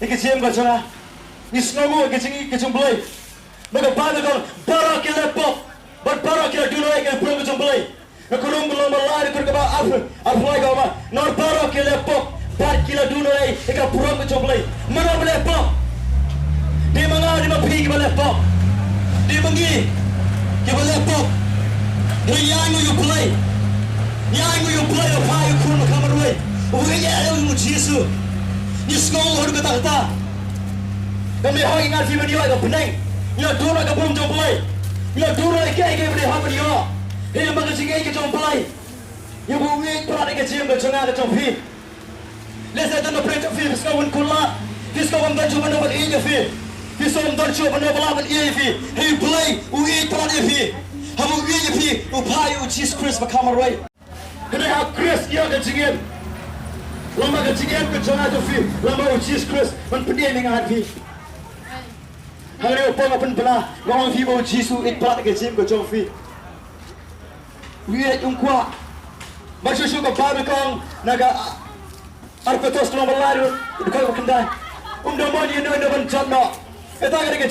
Ike jem ka chona. Ni snongo ke chung blai. Maka pada kau bara ke lepok. But bara ke duno ke prong ke chung blai. Na kurung belum malai kur ke ba apply kau ma. Nor bara ke lepok. Bar kila duno ke prong ke chung blai. Mana lepok. Di mana di ma pi ke lepok. Di mangi ke lepok. Di yang you play. Yang you play apa you kun kamar wei. Ui ya mu Yesus. Ni snongo hor ke tak. Kami hoi ingat si beri ke peneng. Ya dura ke belum jomplai. Ya dura ke beri hak dia. Hei makan si ke jomplai. Ya buat peran ke cium ke cengar ke jompi. Lesa tu nak pergi jompi fiskawan kula. Fiskawan dah cuba nak ini fi. Fiskawan dah cuba nak belajar ini fi. Hei play ui peran ini fi. Hamu ini fi. Upai Jesus Christ berkamar way. Kena hak Christ ya ke cium. Lama ke cium ke cengar jompi. Lama Jesus Christ menpedih dengan hati. Hari apa pun pernah orang fi mau Yesus peran ke cium ke jompi. Wiat ungkwa. Maksud suka babi kong naga arpetos tu nombor lalu dekat kendai. Dah mau ni nak bencana. Kita kena